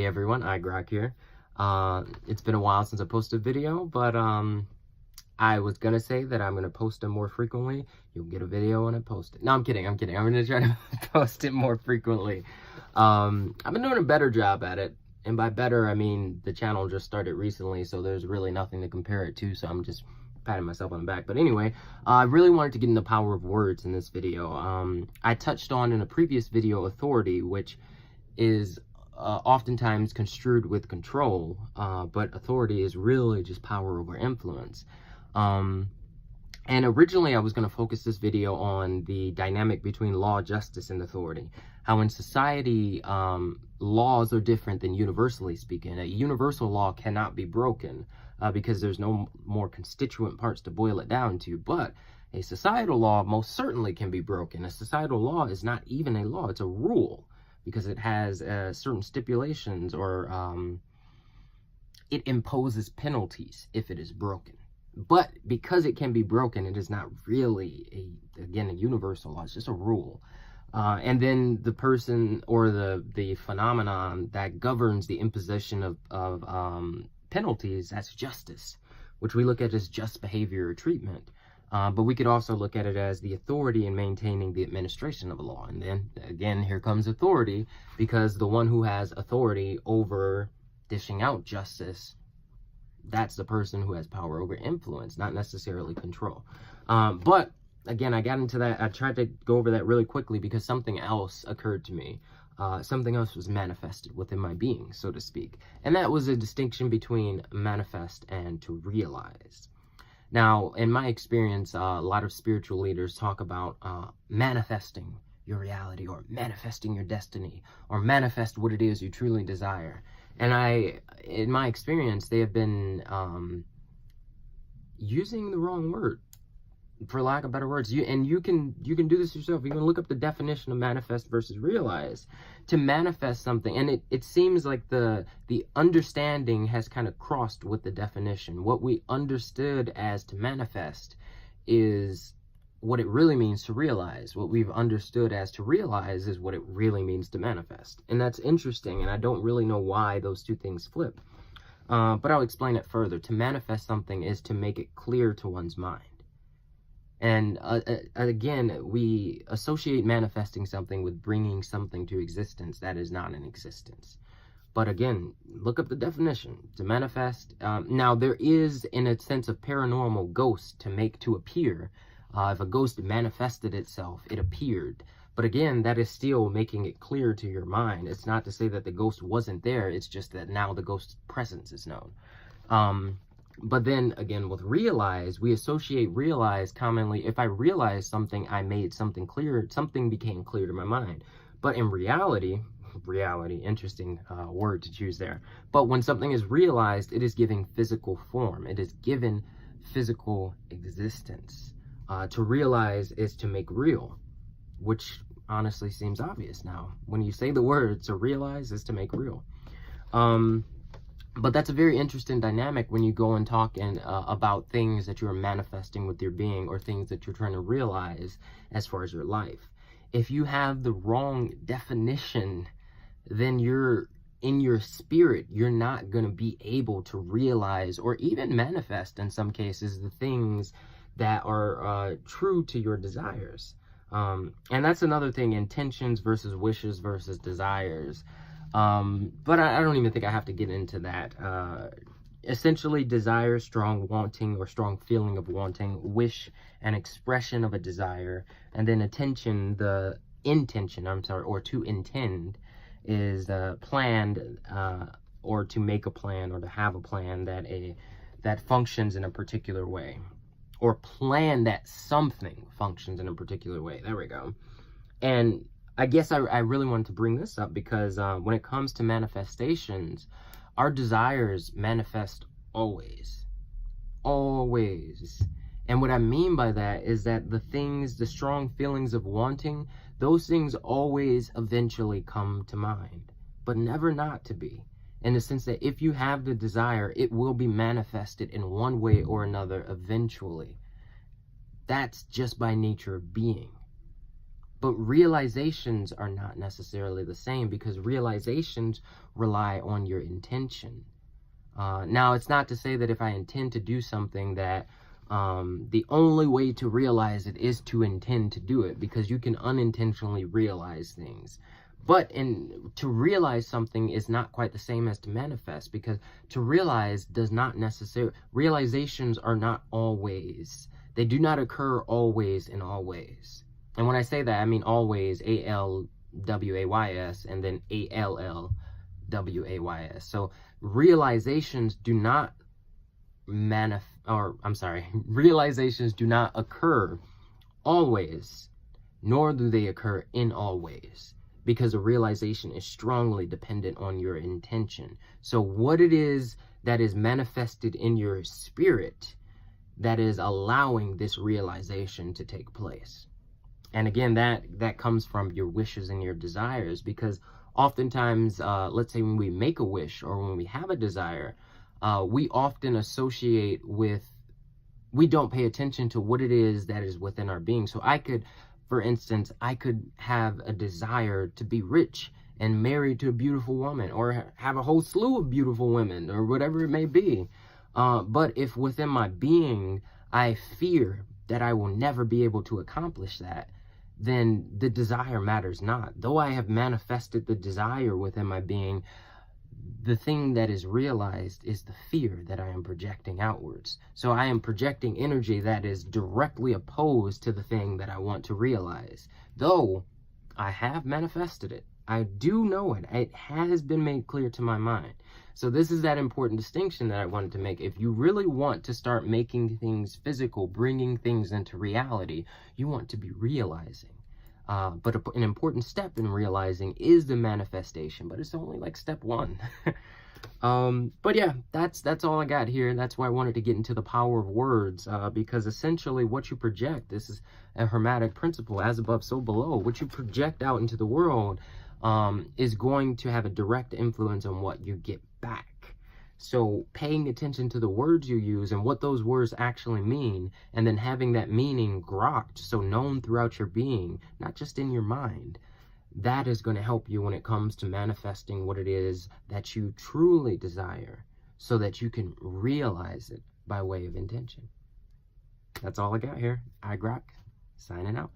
Hey everyone, iGrok here. It's been a while since I posted a video, but I was gonna say that I'm gonna post them more frequently. You'll get a video when I post it. No, I'm kidding. I'm gonna try to post it more frequently. I've been doing a better job at it, and by better I mean the channel just started recently, so there's really nothing to compare it to. So I'm just patting myself on the back. But anyway, I really wanted to get into the power of words in this video. I touched on in a previous video authority, which is oftentimes construed with control, but authority is really just power over influence. And originally I was going to focus this video on the dynamic between law, justice, and authority. How in society, laws are different than universally speaking. A universal law cannot be broken because there's no more constituent parts to boil it down to, but a societal law most certainly can be broken. A societal law is not even a law, it's a rule, because it has certain stipulations, or it imposes penalties if it is broken. But because it can be broken, it is not really a universal law. It's just a rule. And then the person or the phenomenon that governs the imposition of penalties, that's justice, which we look at as just behavior or treatment. But we could also look at it as the authority in maintaining the administration of a law. And then, again, here comes authority, because the one who has authority over dishing out justice, that's the person who has power over influence, not necessarily control. But, again, I got into that. I tried to go over that really quickly because something else occurred to me. Something else was manifested within my being, so to speak. And that was a distinction between manifest and to realize. Now, in my experience, a lot of spiritual leaders talk about manifesting your reality, or manifesting your destiny, or manifest what it is you truly desire. And in my experience, they have been using the wrong word, for lack of better words. You can do this yourself. You can look up the definition of manifest versus realize. To manifest something, and it seems like the understanding has kind of crossed with the definition. What we understood as to manifest is what it really means to realize. What we've understood as to realize is what it really means to manifest. And that's interesting, and I don't really know why those two things flip. But I'll explain it further. To manifest something is to make it clear to one's mind. And again, we associate manifesting something with bringing something to existence that is not in existence. But again, look up the definition. To manifest, now there is, in a sense of paranormal, ghost to make to appear. If a ghost manifested itself, it appeared. But again, that is still making it clear to your mind. It's not to say that the ghost wasn't there. It's just that now the ghost's presence is known. But then again, with realize, we associate realize commonly. If I realized something, I made something clear, something became clear to my mind. But in reality, interesting word to choose there. But when something is realized, it is giving physical form. It is given physical existence. To realize is to make real, which honestly seems obvious now. When you say the word, to realize is to make real. But that's a very interesting dynamic when you go and talk about things that you're manifesting with your being, or things that you're trying to realize as far as your life. If you have the wrong definition, then in your spirit, you're not going to be able to realize, or even manifest in some cases, the things that are true to your desires. And that's another thing, intentions versus wishes versus desires. But I don't even think I have to get into that. Essentially, desire, strong wanting or strong feeling of wanting, wish, an expression of a desire, and then attention, the intention, or to intend, is planned, or to make a plan, or to have a plan that functions in a particular way, or plan that something functions in a particular way. There we go. And I guess I really wanted to bring this up because when it comes to manifestations, our desires manifest always. Always. And what I mean by that is that the strong feelings of wanting, those things always eventually come to mind, but never not to be. In the sense that if you have the desire, it will be manifested in one way or another eventually. That's just by nature of being. But realizations are not necessarily the same, because realizations rely on your intention. Now, it's not to say that if I intend to do something that the only way to realize it is to intend to do it, because you can unintentionally realize things. But to realize something is not quite the same as to manifest, because to realize does not necessarily, realizations are not always, they do not occur always in all ways. And when I say that, I mean always, A-L-W-A-Y-S, and then A-L-L-W-A-Y-S. So realizations do not realizations do not occur always, nor do they occur in all ways, because a realization is strongly dependent on your intention. So what it is that is manifested in your spirit that is allowing this realization to take place. And again, that comes from your wishes and your desires, because oftentimes, let's say when we make a wish or when we have a desire, we often associate with, we don't pay attention to what it is that is within our being. So I could, for instance, I could have a desire to be rich and married to a beautiful woman, or have a whole slew of beautiful women, or whatever it may be. But if within my being, I fear that I will never be able to accomplish that, then the desire matters not. Though I have manifested the desire within my being, the thing that is realized is the fear that I am projecting outwards. So I am projecting energy that is directly opposed to the thing that I want to realize. Though I have manifested it, I do know it. It has been made clear to my mind. So this is that important distinction that I wanted to make. If you really want to start making things physical, bringing things into reality, you want to be realizing. But an important step in realizing is the manifestation, but it's only like step one. But yeah, that's all I got here. That's why I wanted to get into the power of words, because essentially what you project, this is a hermetic principle, as above, so below. What you project out into the world is going to have a direct influence on what you get back. So paying attention to the words you use and what those words actually mean, and then having that meaning grokked, so known throughout your being, not just in your mind, that is going to help you when it comes to manifesting what it is that you truly desire, so that you can realize it by way of intention. That's all I got here. iGrok, signing out.